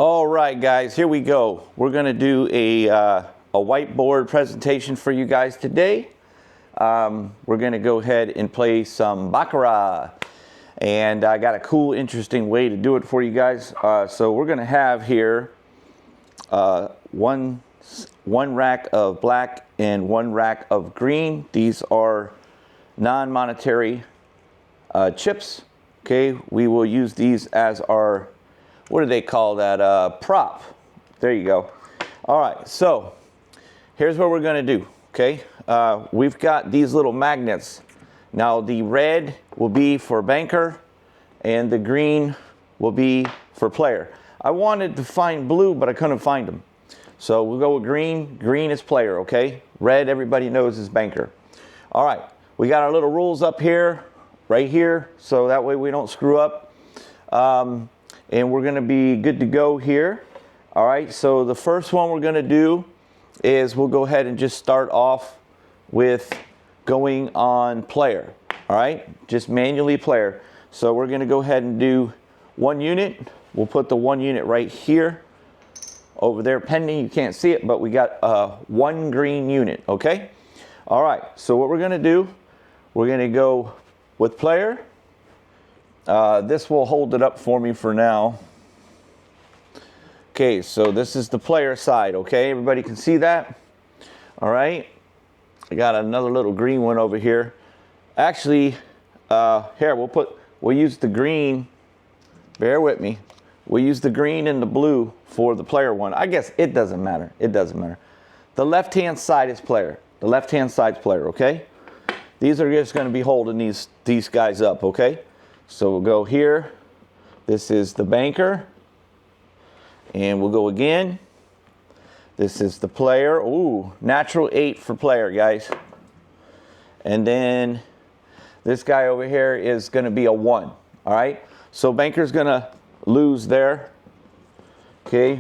All right, guys, here we go. We're going to do a whiteboard presentation for you guys today. We're going to go ahead and play some Baccarat. And I got a cool, interesting way to do it for you guys. So we're going to have here one rack of black and one rack of green. These are non-monetary chips. Okay, we will use these as our, what do they call that, prop. There you go. All right, so here's what we're going to do. Okay, we've got these little magnets. Now the red will be for banker and the green will be for player. I wanted to find blue, but I couldn't find them. So we'll go with green. Green is player, okay? Red, everybody knows, is banker. All right, we got our little rules up here, right here, so that way we don't screw up. And we're gonna be good to go here. All right, so the first one we're gonna do is we'll go ahead and just start off with going on player. All right, just manually player. So we're gonna go ahead and do 1 unit. We'll put the 1 unit right here. Over there pending, you can't see it, but we got 1 green unit, okay? All right, so what we're gonna do, we're gonna go with player. This will hold it up for me for now. Okay, so this is the player side, okay? Everybody can see that? All right, I got another little green one over here. Actually, here, we'll use the green, bear with me. We'll use the green and the blue for the player one. I guess it doesn't matter. It doesn't matter. The left-hand side is player. The left-hand side's player, okay? These are just going to be holding these guys up, okay? So we'll go here. This is the banker. And we'll go again. This is the player. Ooh, natural 8 for player, guys. And then this guy over here is going to be a 1, all right? So banker's going to lose there. Okay.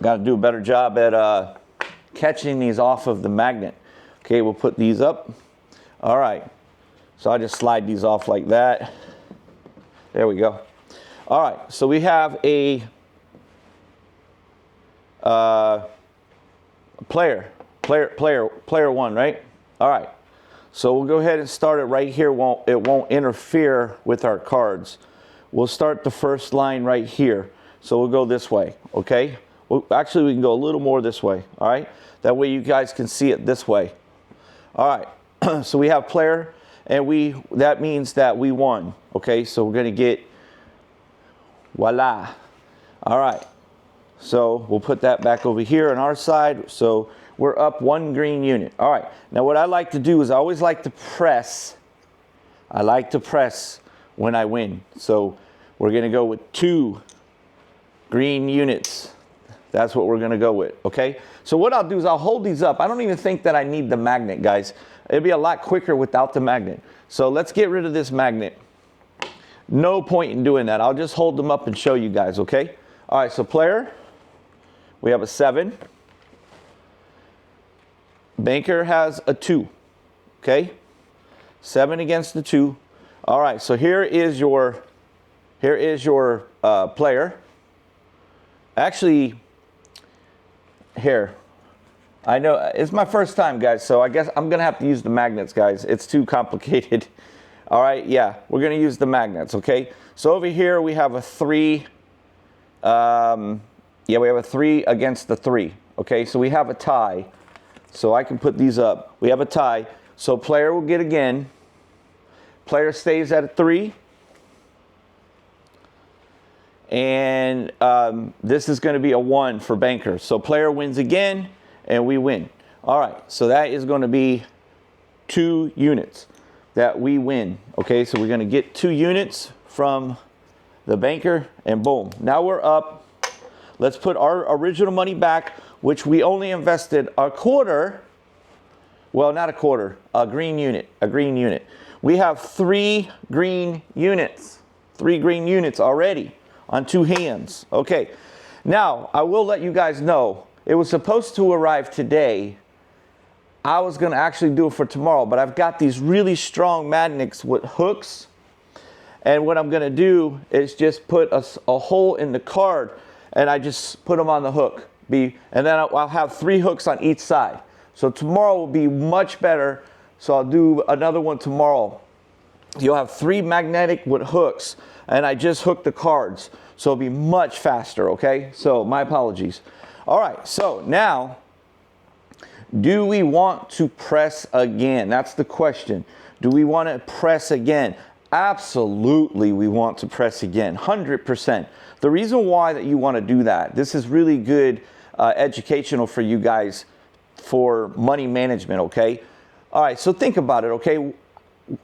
Got to do a better job at catching these off of the magnet. Okay, we'll put these up. All right. So I'll just slide these off like that. There we go. All right. So we have a player 1, right? All right. So we'll go ahead and start it right here. It won't interfere with our cards. We'll start the first line right here. So we'll go this way, okay? Well, actually, we can go a little more this way, all right? That way you guys can see it this way. All right, so we have player, and that means that we won, okay? So we're gonna get, voila. All right, so we'll put that back over here on our side. So we're up 1 green unit. All right, now what I like to do is I always like to press. I like to press when I win. So we're gonna go with 2 green units. That's what we're gonna go with, okay? So what I'll do is I'll hold these up. I don't even think that I need the magnet, guys. It'd be a lot quicker without the magnet. So let's get rid of this magnet. No point in doing that. I'll just hold them up and show you guys, okay? All right, so player, we have a 7. Banker has a 2, okay? 7 against the 2. All right, so here is your player. Actually, here, I know it's my first time, guys, so I guess I'm gonna have to use the magnets, guys. It's too complicated. All right, yeah, we're gonna use the magnets, okay? So over here we have a 3. Yeah, we have a 3 against the 3. Okay, so we have a tie. So I can put these up. We have a tie. So player will get again. Player stays at a 3. And this is going to be a 1 for banker. So player wins again, and we win. All right, so that is going to be 2 units that we win. Okay, so we're going to get 2 units from the banker, and boom. Now we're up. Let's put our original money back, which we only invested a quarter. Well, not a quarter, a green unit, We have 3 green units, 3 green units already on 2 hands. Okay, now I will let you guys know, it was supposed to arrive today. I was gonna actually do it for tomorrow, but I've got these really strong magnets with hooks, And what I'm going to do is just put a hole in the card, and I just put them on the hook. And then I'll have 3 hooks on each side. So tomorrow will be much better. So I'll do another one tomorrow. You'll have 3 magnetic with hooks, and I just hooked the cards. So it'll be much faster, okay? So my apologies. All right, so now, do we want to press again? That's the question. Do we want to press again? Absolutely, we want to press again, 100%. The reason why that you want to do that, this is really good educational for you guys for money management, okay? All right, so think about it, okay?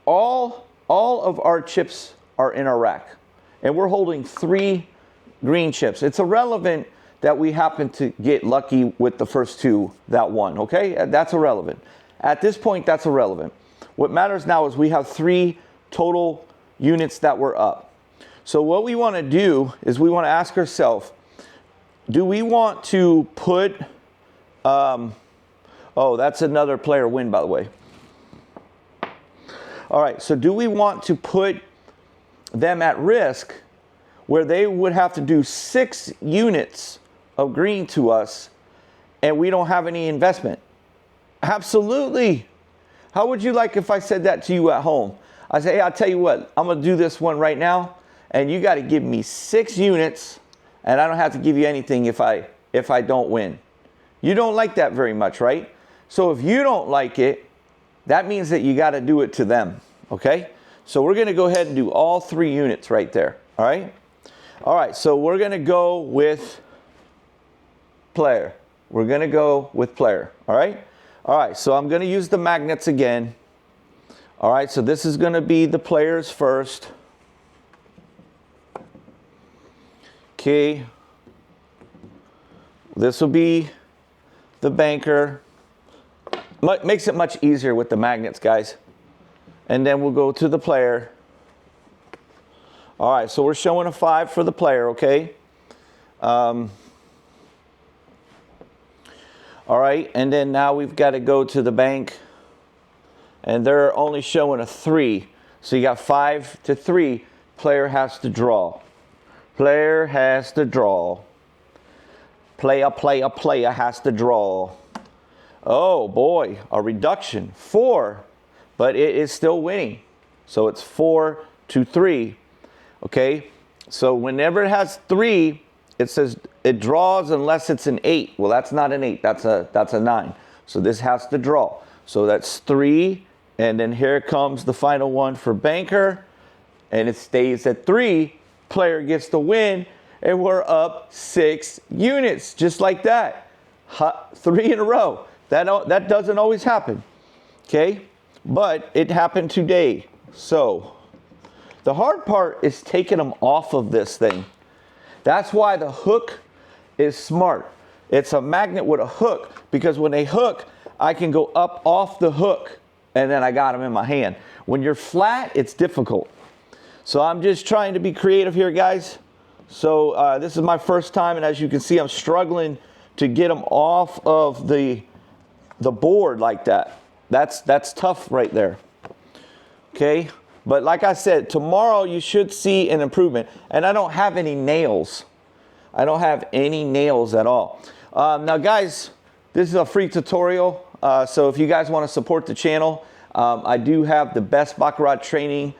All of our chips are in our rack, and we're holding 3 green chips. It's irrelevant that we happen to get lucky with the first 2 that won, okay? That's irrelevant. At this point, that's irrelevant. What matters now is we have 3 total units that were up. So what we want to do is we want to ask ourselves, do we want to put, oh, that's another player win, by the way. All right, so do we want to put them at risk where they would have to do 6 units of green to us and we don't have any investment? Absolutely. How would you like if I said that to you at home? I say, hey, I'll tell you what, I'm going to do this one right now, and you got to give me 6 units, and I don't have to give you anything if I don't win. You don't like that very much, right? So if you don't like it, that means that you got to do it to them, okay? So we're going to go ahead and do all 3 units right there, all right? All right, so we're going to go with player. We're going to go with player, all right? All right, so I'm going to use the magnets again. All right, so this is going to be the players first. Okay. This will be the banker. Makes it much easier with the magnets, guys. And then we'll go to the player. All right, so we're showing a 5 for the player, okay? All right, and then now we've got to go to the bank. And they're only showing a 3. So you got 5 to 3. Player has to draw. Player has to draw. Player has to draw. Oh boy, a reduction. 4. But it is still winning. So it's 4 to 3. Okay? So whenever it has 3, it says it draws unless it's an 8. Well, that's not an 8. That's a 9. So this has to draw. So that's 3. And then here comes the final one for banker. And it stays at 3. Player gets the win. And we're up 6 units. Just like that. 3 in a row. That doesn't always happen. Okay? But it happened today. So the hard part is taking them off of this thing. That's why the hook is smart. It's a magnet with a hook. Because when they hook, I can go up off the hook. And then I got them in my hand. When you're flat, it's difficult. So I'm just trying to be creative here, guys. So this is my first time, and as you can see, I'm struggling to get them off of the board like that. That's tough right there. Okay, but like I said, tomorrow you should see an improvement. And I don't have any nails. I don't have any nails at all. Now, guys, this is a free tutorial. So if you guys want to support the channel, I do have the best Baccarat training.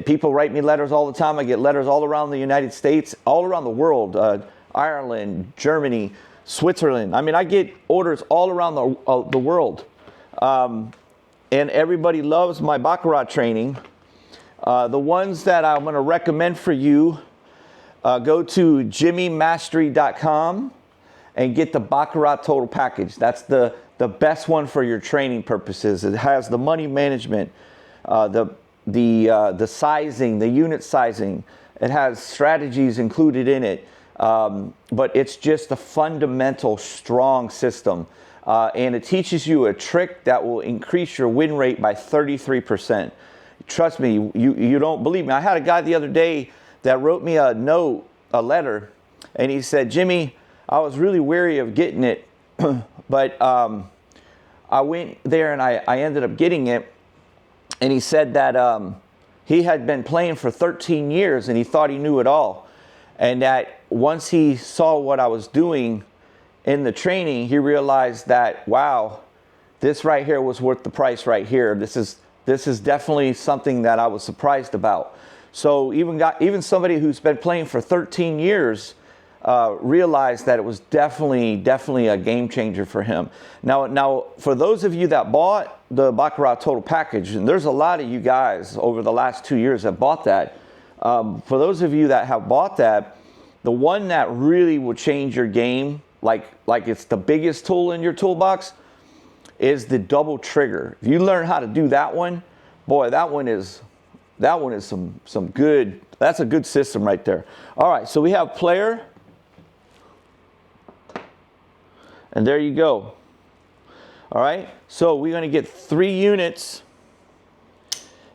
People write me letters all the time. I get letters all around the United States, all around the world, Ireland, Germany, Switzerland. I mean, I get orders all around the world. And everybody loves my Baccarat training. The ones that I'm going to recommend for you, go to jimmymastery.com. and get the Baccarat Total Package. That's the best one for your training purposes. It has the money management, the sizing, the unit sizing. It has strategies included in it. But it's just a fundamental, strong system. And it teaches you a trick that will increase your win rate by 33%. Trust me, you don't believe me. I had a guy the other day that wrote me a note, a letter, and he said, Jimmy, I was really wary of getting it, but I went there and I ended up getting it. And he said that he had been playing for 13 years and he thought he knew it all. And that once he saw what I was doing in the training, he realized that, wow, this right here was worth the price right here. This is definitely something that I was surprised about. So even somebody who's been playing for 13 years realized that it was definitely a game changer for him. Now, for those of you that bought the Baccarat Total Package, and there's a lot of you guys over the last 2 years that bought that. For those of you that have bought that, the one that really will change your game, like it's the biggest tool in your toolbox, is the double trigger. If you learn how to do that one, boy, that one is some good. That's a good system right there. All right, so we have player. And there you go. All right, so we're going to get 3 units.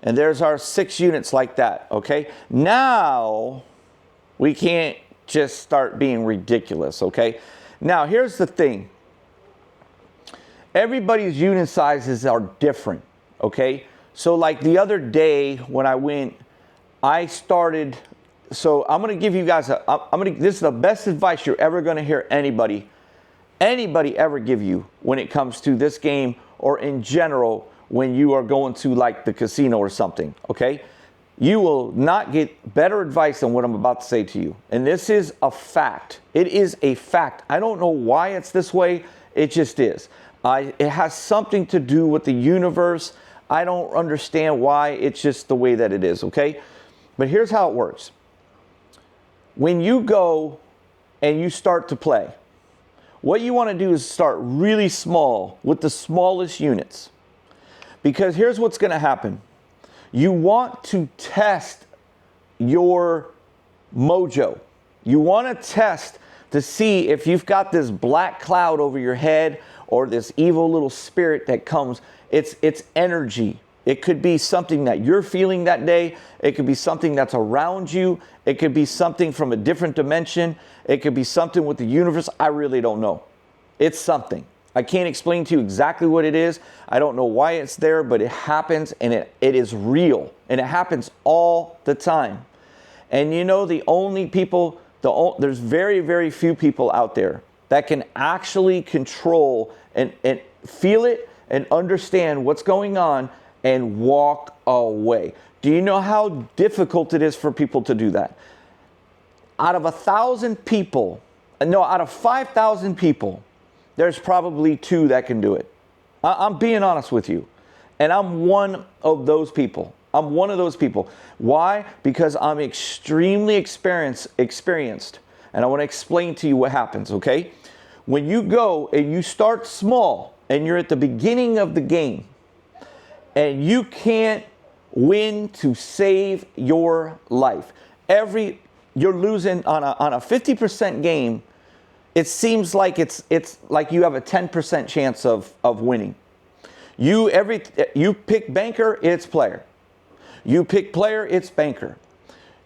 And there's our 6 units like that, okay? Now, we can't just start being ridiculous, okay? Now, here's the thing. Everybody's unit sizes are different, okay? So like the other day when I went, I started, so I'm going to give you guys, this is the best advice you're ever going to hear anybody ever give you when it comes to this game or in general when you are going to like the casino or something, okay? You will not get better advice than what I'm about to say to you. And this is a fact. It is a fact. I don't know why it's this way. It just is. It has something to do with the universe. I don't understand why. It's just the way that it is, okay? But here's how it works. When you go and you start to play, what you want to do is start really small with the smallest units. Because here's what's going to happen. You want to test your mojo. You want to test to see if you've got this black cloud over your head or this evil little spirit that comes. It's energy. It could be something that you're feeling that day. It could be something that's around you. It could be something from a different dimension. It could be something with the universe. I really don't know. It's something. I can't explain to you exactly what it is. I don't know why it's there, but it happens and it is real. And it happens all the time. And you know, the only people, there's very, very few people out there that can actually control and feel it and understand what's going on and walk away. Do you know how difficult it is for people to do that? Out of 5,000 people, there's probably 2 that can do it. I'm being honest with you. And I'm one of those people. I'm one of those people. Why? Because I'm extremely experienced. And I want to explain to you what happens, okay? When you go and you start small and you're at the beginning of the game and you can't win to save your life. You're losing on a 50% game. It seems like it's like you have a 10% chance of winning. You pick banker, it's player. You pick player, it's banker.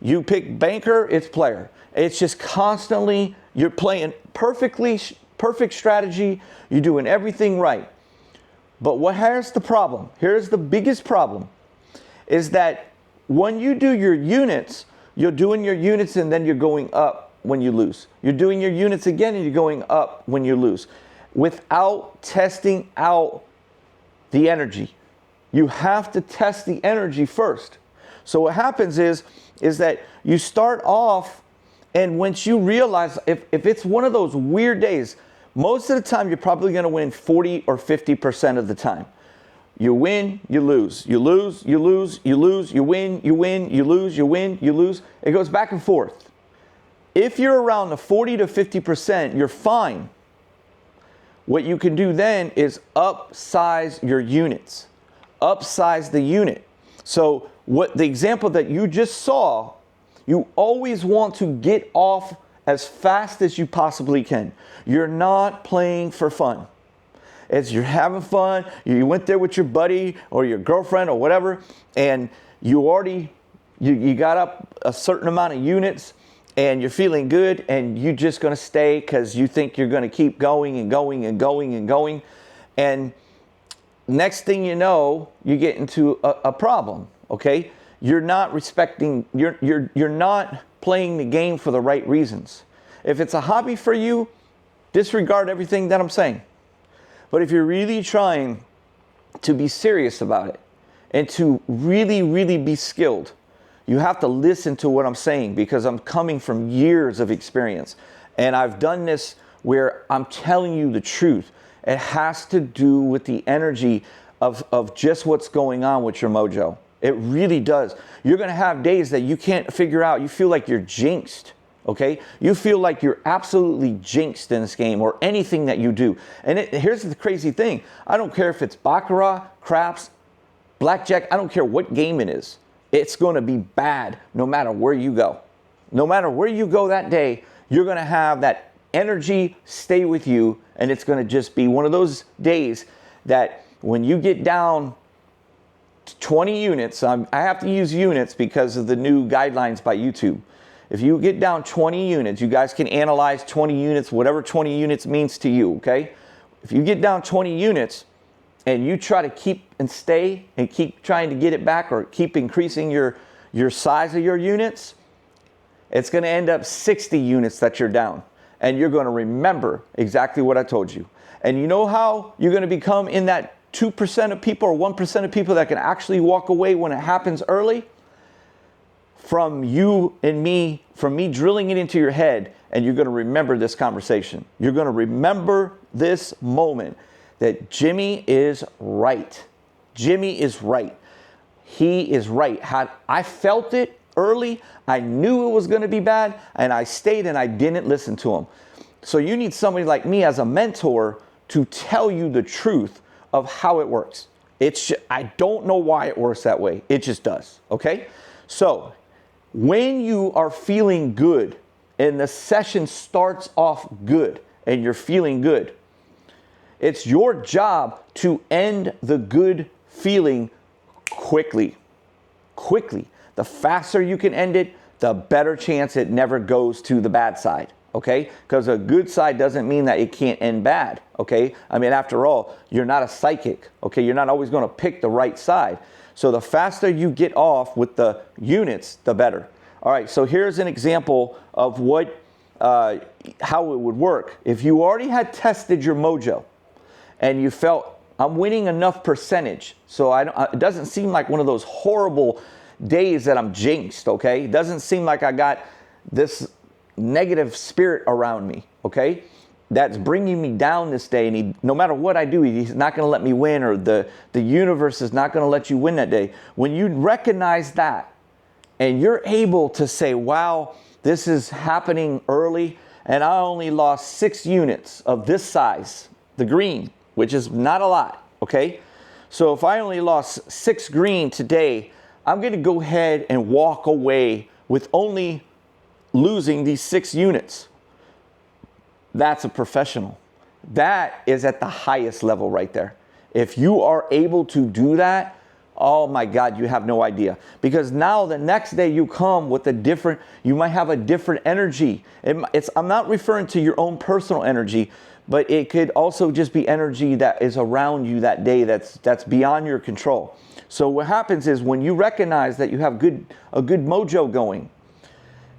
You pick banker, it's player. It's just constantly, you're playing perfect strategy. You're doing everything right. But here's the problem. Here's the biggest problem. Is that when you do your units, you're doing your units and then you're going up when you lose. You're doing your units again and you're going up when you lose. Without testing out the energy. You have to test the energy first. So what happens is that you start off, and once you realize, if it's one of those weird days, most of the time you're probably going to win 40 or 50% of the time. You win, you lose. You lose, you lose, you lose, you win, you win, you lose, you win, you lose. It goes back and forth. If you're around the 40 to 50%, you're fine. What you can do then is upsize your units. Upsize the unit. So what the example that you just saw, you always want to get off as fast as you possibly can. You're not playing for fun. You're having fun. You went there with your buddy or your girlfriend or whatever, and you got up a certain amount of units, and you're feeling good, and you're just going to stay because you think you're going to keep going and going and going and going. And next thing you know, you get into a problem, okay? you're not respecting, you're not playing the game for the right reasons. If it's a hobby for you, disregard everything that I'm saying. But if you're really trying to be serious about it and to really, really be skilled, you have to listen to what I'm saying, because I'm coming from years of experience. And I've done this where I'm telling you the truth. It has to do with the energy of just what's going on with your mojo. It really does. You're going to have days that you can't figure out. You feel like you're jinxed. Okay? You feel like you're absolutely jinxed in this game or anything that you do. And here's the crazy thing. I don't care if it's Baccarat, craps, blackjack. I don't care what game it is. It's going to be bad no matter where you go. No matter where you go that day, you're going to have that energy stay with you. And it's going to just be one of those days that when you get down to 20 units, I have to use units because of the new guidelines by YouTube. If you get down 20 units, you guys can analyze 20 units, whatever 20 units means to you, okay? If you get down 20 units and you try to keep and stay and keep trying to get it back or keep increasing your size of your units, it's going to end up 60 units that you're down. And you're going to remember exactly what I told you. And you know how you're going to become in that 2% of people or 1% of people that can actually walk away when it happens early? From you and me, from me drilling it into your head, and you're going to remember this conversation. You're going to remember this moment that Jimmy is right. Jimmy is right. He is right. I felt it early. I knew it was going to be bad, and I stayed and I didn't listen to him. So you need somebody like me as a mentor to tell you the truth of how it works. I don't know why it works that way. It just does. Okay? So when you are feeling good and the session starts off good and you're feeling good, it's your job to end the good feeling quickly. Quickly. The faster you can end it, the better chance it never goes to the bad side. Okay? Because a good side doesn't mean that it can't end bad. Okay? I mean, after all, you're not a psychic. Okay? You're not always going to pick the right side. So the faster you get off with the units, the better. All right, so here's an example of how it would work. If you already had tested your mojo and you felt, I'm winning enough percentage, so it doesn't seem like one of those horrible days that I'm jinxed, okay? It doesn't seem like I got this negative spirit around me, okay? That's bringing me down this day, and no matter what I do, he's not going to let me win, or the universe is not going to let you win that day. When you recognize that, and you're able to say, wow, this is happening early, and I only lost 6 units of this size, the green, which is not a lot, okay? So if I only lost 6 green today, I'm going to go ahead and walk away with only losing these 6 units. That's a professional. That is at the highest level right there. If you are able to do that, oh my God, you have no idea. Because now the next day you come with you might have a different energy. I'm not referring to your own personal energy, but it could also just be energy that is around you that day that's beyond your control. So what happens is when you recognize that you have a good mojo going,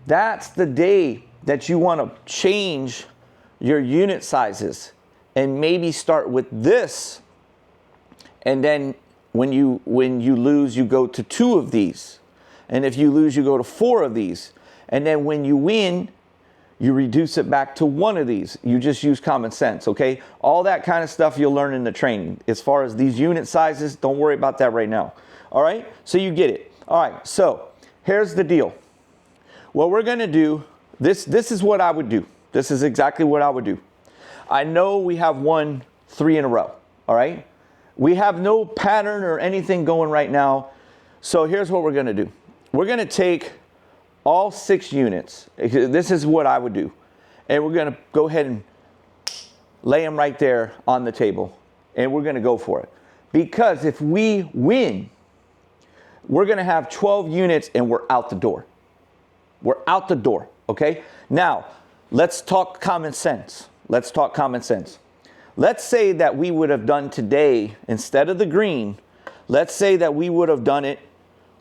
that's the day that you want to change your unit sizes and maybe start with this, and then when you lose, you go to 2 of these, and if you lose, you go to 4 of these, and then when you win, you reduce it back to 1 of these. You just use common sense, okay? All that kind of stuff you'll learn in the training. As far as these unit sizes, don't worry about that right now. All right? So you get it. All right, so here's the deal. What we're going to do, this is what I would do. This is exactly what I would do. I know we have won 3 in a row, all right? We have no pattern or anything going right now. So here's what we're going to do. We're going to take all 6 units. This is what I would do. And we're going to go ahead and lay them right there on the table. And we're going to go for it. Because if we win, we're going to have 12 units and we're out the door. We're out the door, okay? Now, let's talk common sense. Let's talk common sense. Let's say that we would have done today, instead of the green, let's say that we would have done it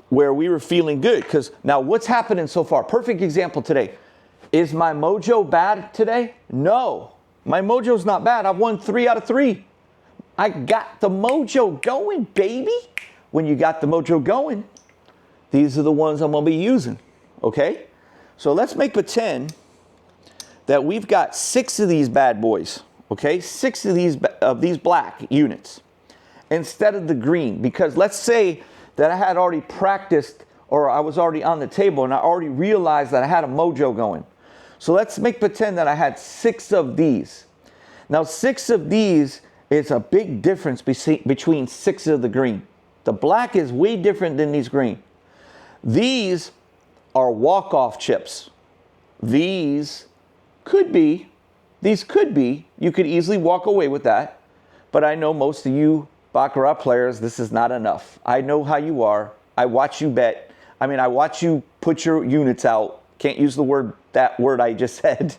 where we were feeling good. Because now what's happening so far? Perfect example today. Is my mojo bad today? No, my mojo's not bad. I've won 3 out of 3. I got the mojo going, baby. When you got the mojo going, these are the ones I'm going to be using, okay? So let's make pretend that we've got 6 of these bad boys, okay? 6 of these black units instead of the green, because let's say that I had already practiced or I was already on the table and I already realized that I had a mojo going. So let's make pretend that I had 6 of these. Now 6 of these is a big difference between 6 of the green. The black is way different than these green. These are walk-off chips. These could be, you could easily walk away with that. But I know most of you Baccarat players, this is not enough. I know how you are. I watch you bet. I mean, I watch you put your units out. Can't use that word I just said,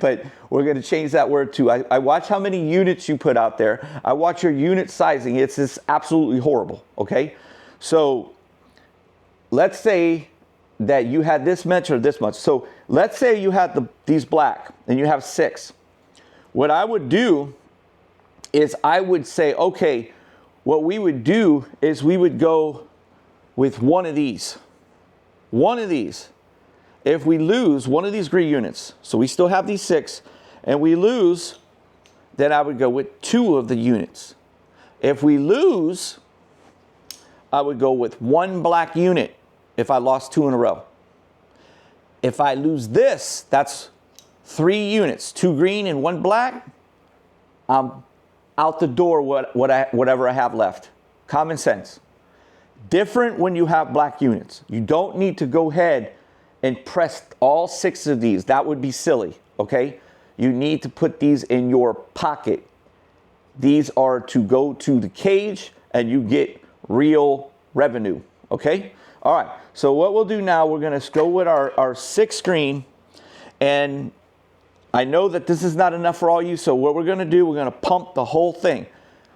but we're going to change that word too. I watch how many units you put out there. I watch your unit sizing. It's just absolutely horrible, okay? So let's say that you had this much or this much. So let's say you had these black and you have 6. What I would do is I would say, okay, what we would do is we would go with one of these. One of these. If we lose one of these green units, so we still have these 6, and we lose, then I would go with 2 of the units. If we lose, I would go with 1 black unit if I lost 2 in a row. If I lose this, that's 3 units, 2 green and 1 black. I'm out the door whatever I have left. Common sense. Different when you have black units. You don't need to go ahead and press all 6 of these. That would be silly, okay? You need to put these in your pocket. These are to go to the cage and you get real revenue, okay? All right, so what we'll do now, we're gonna go with our 6 green, and I know that this is not enough for all you, so what we're gonna do, we're gonna pump the whole thing.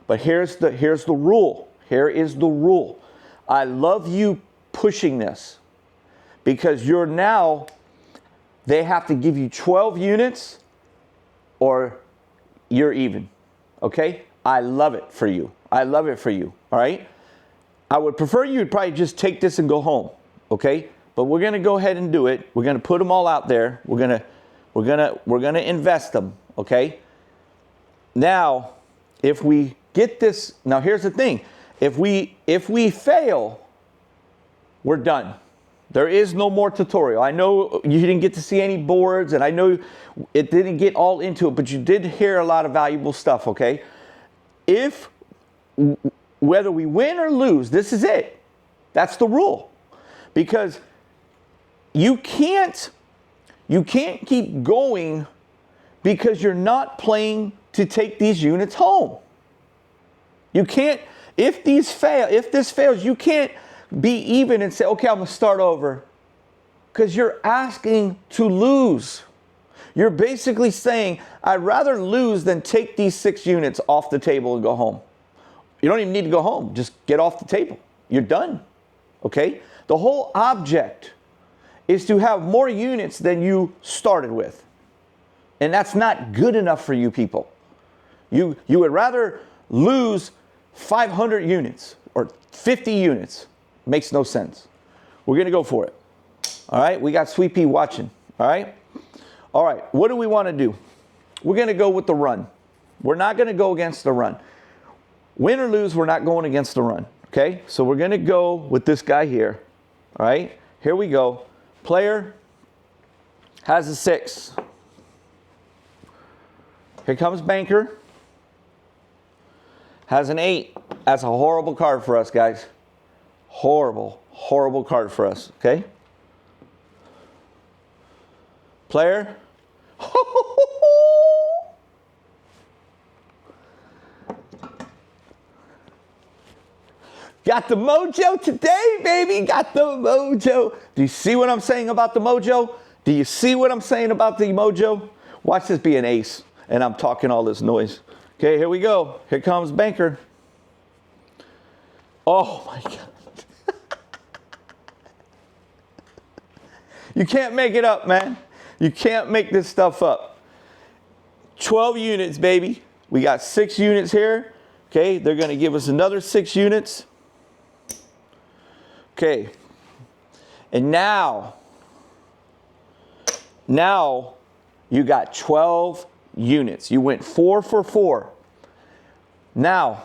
But here's the rule. Here is the rule. I love you pushing this, because you're now, they have to give you 12 units or you're even, okay? I love it for you. I love it for you, all right? I would prefer you would probably just take this and go home, okay? But we're gonna go ahead and do it. We're gonna put them all out there. We're gonna invest them, okay? Now, if we get this, now here's the thing. If we fail, we're done. There is no more tutorial. I know you didn't get to see any boards, and I know it didn't get all into it, but you did hear a lot of valuable stuff, okay? Whether we win or lose, this is it. That's the rule. Because you can't keep going because you're not playing to take these units home. You can't, if this fails, you can't be even and say, okay, I'm gonna start over, because you're asking to lose. You're basically saying, I'd rather lose than take these 6 units off the table and go home. You don't even need to go home, just get off the table. You're done, okay? The whole object is to have more units than you started with. And that's not good enough for you people. You would rather lose 500 units or 50 units. Makes no sense. We're gonna go for it. All right, we got Sweet Pea watching, all right? All right, what do we wanna do? We're gonna go with the run. We're not gonna go against the run. Win or lose, we're not going against the run, okay? So we're gonna go with this guy here, all right? Here we go. Player has a 6. Here comes banker. Has an 8. That's a horrible card for us, guys. Horrible, horrible card for us, okay? Player. Got the mojo today, baby. Got the mojo. Do you see what I'm saying about the mojo? Do you see what I'm saying about the mojo? Watch this be an ace, and I'm talking all this noise. Okay, here we go. Here comes banker. Oh, my God. You can't make it up, man. You can't make this stuff up. 12 units, baby. We got 6 units here. Okay, they're going to give us another 6 units. Okay. And now you got 12 units. You went 4 for 4. Now,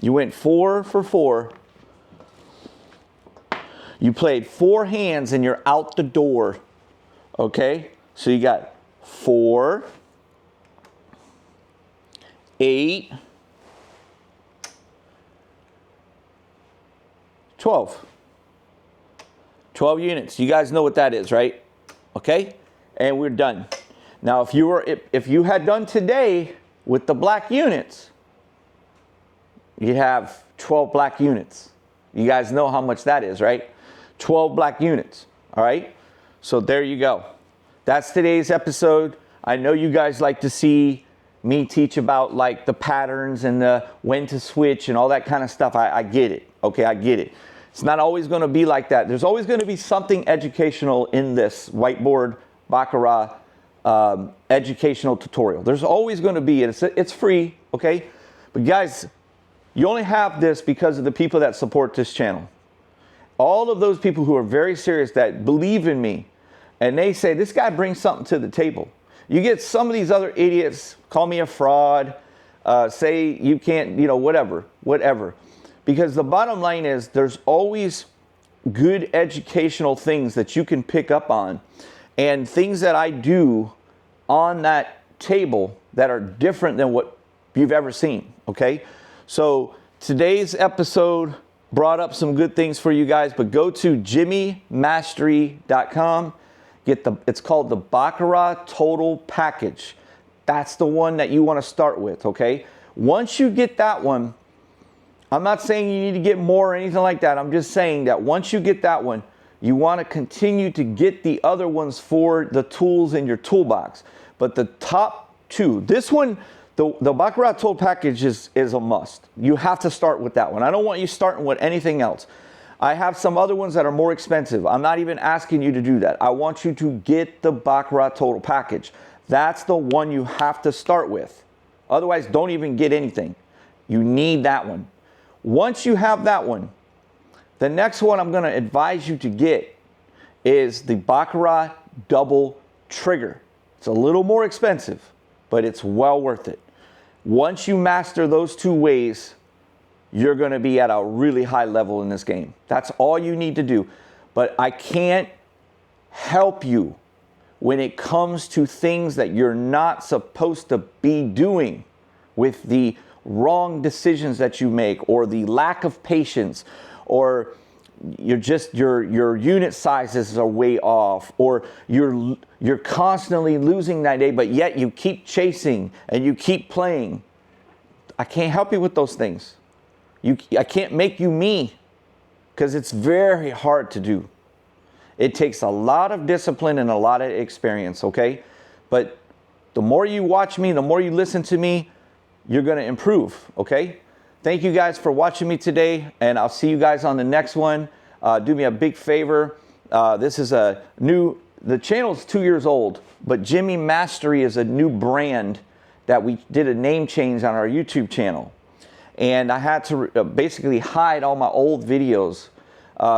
you went 4 for 4. You played 4 hands and you're out the door. Okay? So you got 4, 8, 12. 12 units. You guys know what that is, right? Okay? And we're done. Now, if you had done today with the black units, you have 12 black units. You guys know how much that is, right? 12 black units. All right? So there you go. That's today's episode. I know you guys like to see me teach about like the patterns and the when to switch and all that kind of stuff. I get it. Okay, I get it. It's not always going to be like that. There's always going to be something educational in this Whiteboard Baccarat educational tutorial. There's always going to be. It's free, okay? But guys, you only have this because of the people that support this channel. All of those people who are very serious, that believe in me, and they say, this guy brings something to the table. You get some of these other idiots, call me a fraud, say you can't, you know, whatever. Because the bottom line is there's always good educational things that you can pick up on and things that I do on that table that are different than what you've ever seen, okay? So today's episode brought up some good things for you guys, but go to jimmymastery.com. It's called the Baccarat Total Package. That's the one that you want to start with, okay? Once you get that one, I'm not saying you need to get more or anything like that. I'm just saying that once you get that one, you want to continue to get the other ones for the tools in your toolbox. But the top 2, this one, the Baccarat Total Package is a must. You have to start with that one. I don't want you starting with anything else. I have some other ones that are more expensive. I'm not even asking you to do that. I want you to get the Baccarat Total Package. That's the one you have to start with. Otherwise, don't even get anything. You need that one. Once you have that one, the next one I'm going to advise you to get is the Baccarat Double Trigger. It's a little more expensive, but it's well worth it. Once you master those 2 ways, you're going to be at a really high level in this game. That's all you need to do. But I can't help you when it comes to things that you're not supposed to be doing with the wrong decisions that you make, or the lack of patience, or your unit sizes are way off, or you're constantly losing that day, but yet you keep chasing and you keep playing. I can't help you with those things. I can't make you me, because it's very hard to do. It takes a lot of discipline and a lot of experience, okay? But the more you watch me, the more you listen to me, you're going to improve, okay? Thank you guys for watching me today, and I'll see you guys on the next one. Do me a big favor. This is the channel's 2 years old, but Jimmy Mastery is a new brand that we did a name change on our YouTube channel. And I had to basically hide all my old videos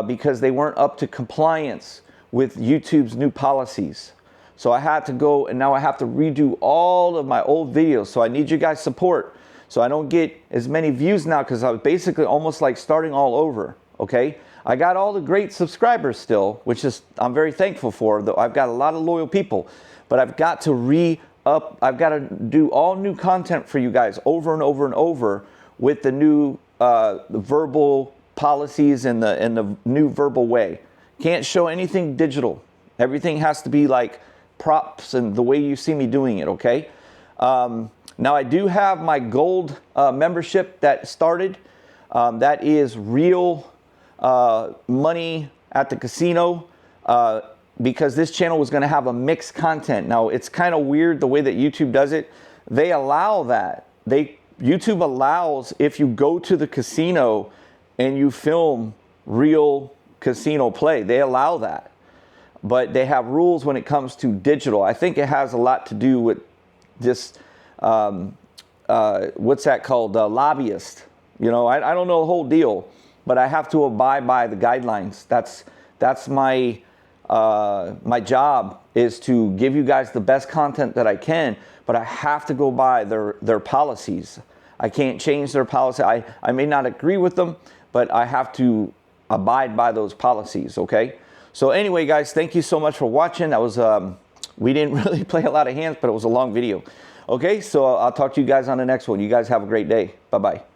because they weren't up to compliance with YouTube's new policies. So I had to go, and now I have to redo all of my old videos. So I need you guys' support. So I don't get as many views now, because I was basically almost like starting all over, okay? I got all the great subscribers still, which is I'm very thankful for. Though I've got a lot of loyal people, but I've got to I've got to do all new content for you guys over and over and over with the new the verbal policies and the new verbal way. Can't show anything digital. Everything has to be like props and the way you see me doing it, okay? Now I do have my gold membership that started. That is real money at the casino, because this channel was going to have a mixed content. Now it's kind of weird the way that YouTube does it. They allow that. YouTube allows if you go to the casino and you film real casino play. They allow that. but they have rules when it comes to digital. I think it has a lot to do with this, what's that called, lobbyist. You know, I don't know the whole deal, but I have to abide by the guidelines. That's my my job, is to give you guys the best content that I can, but I have to go by their policies. I can't change their policy. I may not agree with them, but I have to abide by those policies, okay? So anyway, guys, thank you so much for watching. That was, we didn't really play a lot of hands, but it was a long video. Okay, so I'll talk to you guys on the next one. You guys have a great day. Bye-bye.